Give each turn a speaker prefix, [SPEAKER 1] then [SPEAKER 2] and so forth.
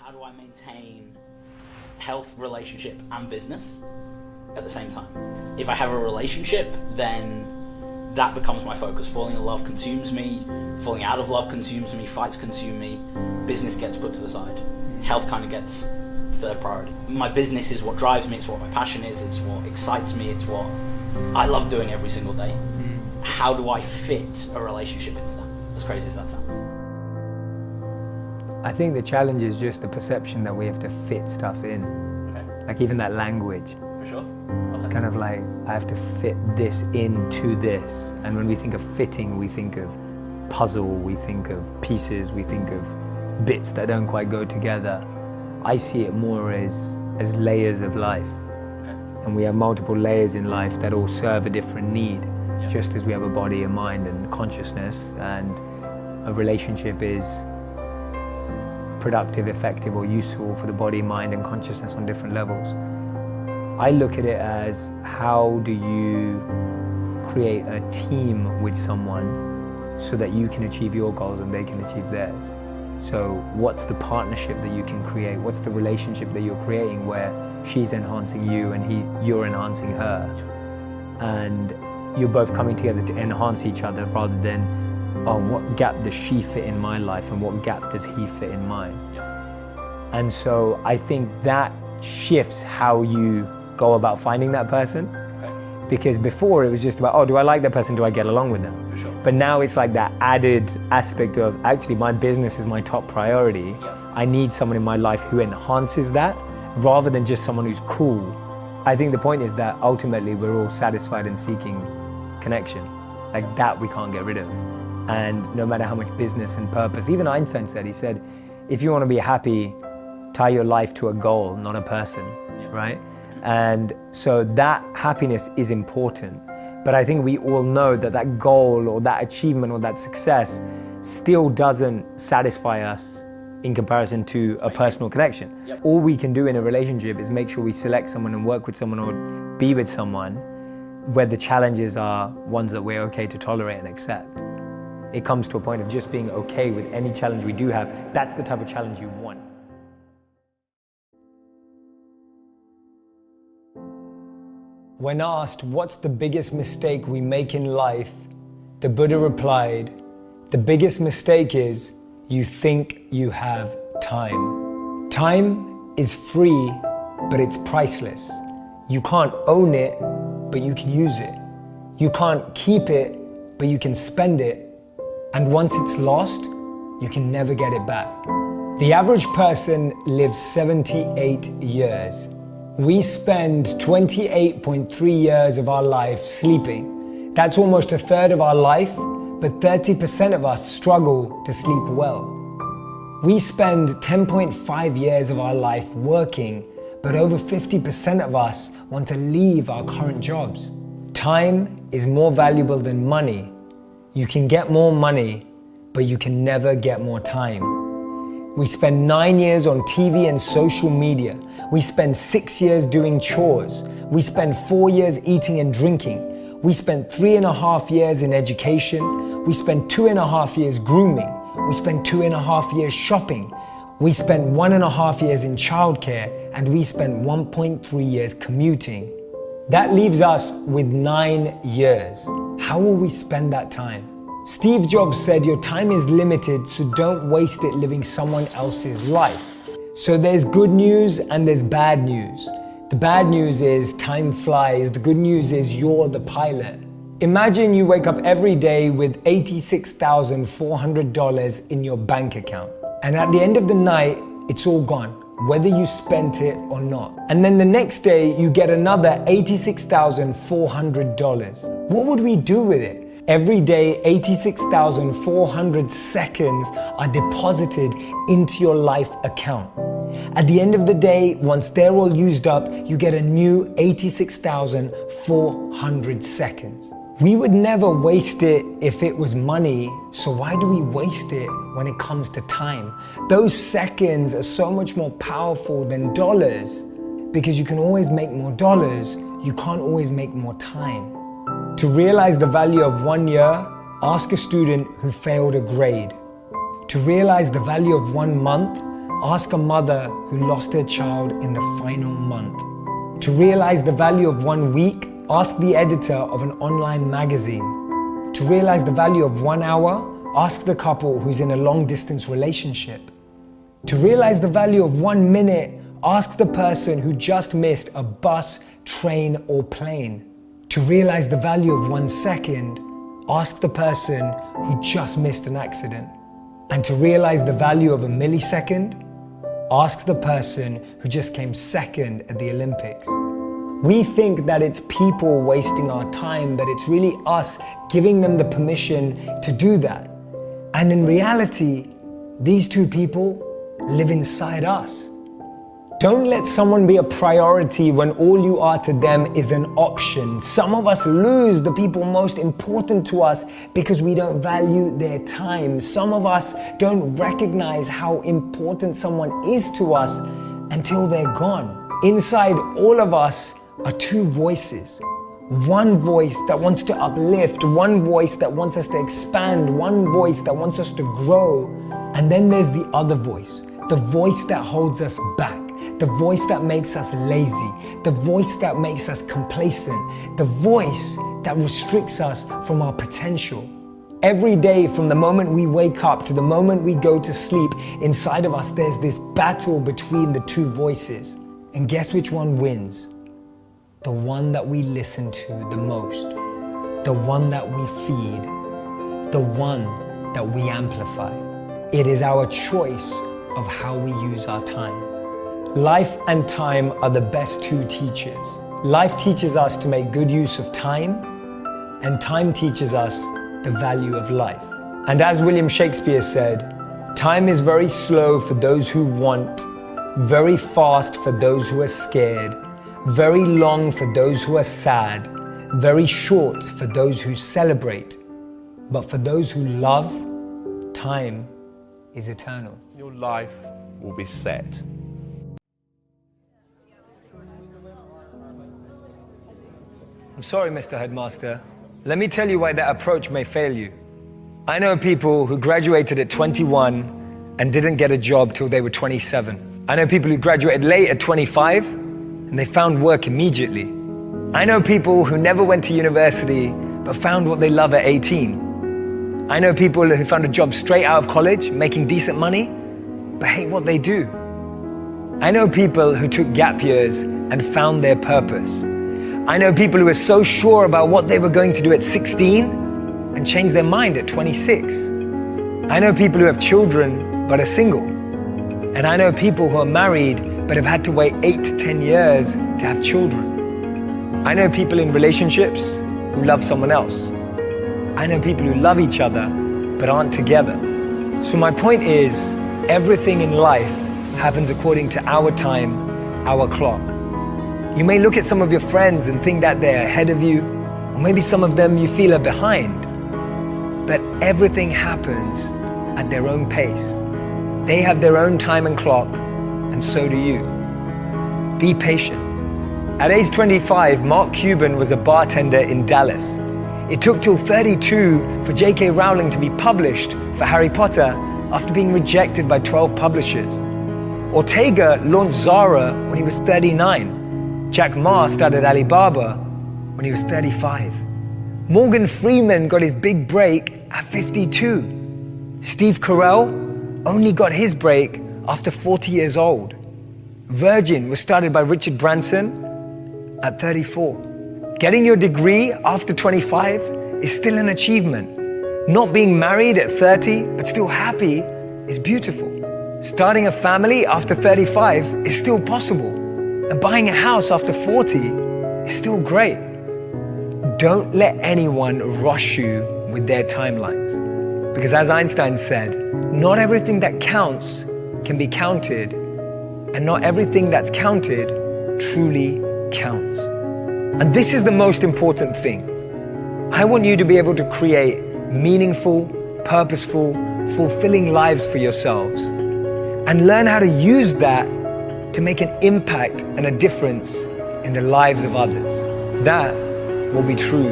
[SPEAKER 1] how do I maintain health, relationship, and business at the same time? If I have a relationship, then that becomes my focus. Falling in love consumes me, falling out of love consumes me, fights consume me, business gets put to the side. Health kind of gets third priority. My business is what drives me, it's what my passion is, it's what excites me, it's what I love doing every single day. How do I fit a relationship into that? As crazy as that sounds.
[SPEAKER 2] I think the challenge is just the perception that we have to fit stuff in.
[SPEAKER 1] Okay.
[SPEAKER 2] Like even that language.
[SPEAKER 1] For sure.
[SPEAKER 2] It's kind of like, I have to fit this into this. And when we think of fitting, we think of puzzle, we think of pieces, we think of bits that don't quite go together. I see it more as layers of life.
[SPEAKER 1] Okay.
[SPEAKER 2] And we have multiple layers in life that all serve a different need.
[SPEAKER 1] Yeah.
[SPEAKER 2] Just as we have a body, a mind, and consciousness, and a relationship is productive, effective, or useful for the body, mind, and consciousness on different levels. I look at it as, how do you create a team with someone so that you can achieve your goals and they can achieve theirs? So what's the partnership that you can create? What's the relationship that you're creating where she's enhancing you and you're enhancing her? And you're both coming together to enhance each other rather than, oh, what gap does she fit in my life and what gap does he fit in mine? And so I think that shifts how you go about finding that person.
[SPEAKER 1] Okay.
[SPEAKER 2] Because before it was just about, oh, do I like that person? Do I get along with them?
[SPEAKER 1] For sure.
[SPEAKER 2] But now it's like that added aspect of, actually my business is my top priority. I need someone in my life who enhances that rather than just someone who's cool. I think the point is that ultimately we're all satisfied and seeking connection. Like that we can't get rid of. And no matter how much business and purpose, even Einstein said, he said, if you want to be happy, tie your life to a goal, not a person, right? And so that happiness is important. But I think we all know that that goal or that achievement or that success still doesn't satisfy us in comparison to a personal connection. All we can do in a relationship is make sure we select someone and work with someone or be with someone where the challenges are ones that we're okay to tolerate and accept. It comes to a point of just being okay with any challenge we do have. That's the type of challenge you want. When asked what's the biggest mistake we make in life, the Buddha replied, the biggest mistake is you think you have time. Time is free, but it's priceless. You can't own it, but you can use it. You can't keep it, but you can spend it. And once it's lost, you can never get it back. The average person lives 78 years. We spend 28.3 years of our life sleeping. That's almost a third of our life, but 30% of us struggle to sleep well. We spend 10.5 years of our life working, but over 50% of us want to leave our current jobs. Time is more valuable than money. You can get more money, but you can never get more time. We spend 9 years on TV and social media. We spend 6 years doing chores. We spend 4 years eating and drinking. We spend 3.5 years in education. We spend 2.5 years grooming. We spend 2.5 years shopping. We spend 1.5 years in childcare, and we spend 1.3 years commuting. That leaves us with 9 years. How will we spend that time? Steve Jobs said your time is limited, so don't waste it living someone else's life. So there's good news and there's bad news. The bad news is time flies. The good news is you're the pilot. Imagine you wake up every day with $86,400 in your bank account. And at the end of the night, it's all gone, whether you spent it or not. And then the next day, you get another $86,400. What would we do with it? Every day, 86,400 seconds are deposited into your life account. At the end of the day, once they're all used up, you get a new 86,400 seconds. We would never waste it if it was money, so why do we waste it when it comes to time? Those seconds are so much more powerful than dollars, because you can always make more dollars, you can't always make more time. To realize the value of 1 year, ask a student who failed a grade. To realize the value of 1 month, Ask a mother who lost her child in the final month. To realize the value of 1 week, ask the editor of an online magazine. To realize the value of 1 hour, ask the couple who's in a long-distance relationship. To realize the value of 1 minute, ask the person who just missed a bus, train, or plane. To realize the value of 1 second, ask the person who just missed an accident. And to realize the value of a millisecond, ask the person who just came second at the Olympics. We think that it's people wasting our time, but it's really us giving them the permission to do that. And in reality, these two people live inside us. Don't let someone be a priority when all you are to them is an option. Some of us lose the people most important to us because we don't value their time. Some of us don't recognize how important someone is to us until they're gone. Inside all of us are two voices. One voice that wants to uplift, one voice that wants us to expand, one voice that wants us to grow. And then there's the other voice, the voice that holds us back. The voice that makes us lazy, the voice that makes us complacent, the voice that restricts us from our potential. Every day, from the moment we wake up to the moment we go to sleep, inside of us there's this battle between the two voices. And guess which one wins? The one that we listen to the most, the one that we feed, the one that we amplify. It is our choice of how we use our time. Life and time are the best two teachers. Life teaches us to make good use of time, and time teaches us the value of life. And as William Shakespeare said, time is very slow for those who want, very fast for those who are scared, very long for those who are sad, very short for those who celebrate. But for those who love, time is eternal.
[SPEAKER 3] Your life will be set.
[SPEAKER 2] I'm sorry, Mr. Headmaster. Let me tell you why that approach may fail you. I know people who graduated at 21 and didn't get a job till they were 27. I know people who graduated late at 25 and they found work immediately. I know people who never went to university but found what they love at 18. I know people who found a job straight out of college, making decent money, but hate what they do. I know people who took gap years and found their purpose. I know people who were so sure about what they were going to do at 16 and changed their mind at 26. I know people who have children but are single. And I know people who are married but have had to wait 8 to 10 years to have children. I know people in relationships who love someone else. I know people who love each other but aren't together. So my point is, everything in life happens according to our time, our clock. You may look at some of your friends and think that they're ahead of you, or maybe some of them you feel are behind. But everything happens at their own pace. They have their own time and clock, and so do you. Be patient. At age 25, Mark Cuban was a bartender in Dallas. It took till 32 for J.K. Rowling to be published for Harry Potter after being rejected by 12 publishers. Ortega launched Zara when he was 39. Jack Ma started Alibaba when he was 35. Morgan Freeman got his big break at 52. Steve Carell only got his break after 40 years old. Virgin was started by Richard Branson at 34. Getting your degree after 25 is still an achievement. Not being married at 30 but still happy is beautiful. Starting a family after 35 is still possible. And buying a house after 40 is still great. Don't let anyone rush you with their timelines. Because as Einstein said, not everything that counts can be counted, and not everything that's counted truly counts. And this is the most important thing. I want you to be able to create meaningful, purposeful, fulfilling lives for yourselves, and learn how to use that to make an impact and a difference in the lives of others. That will be true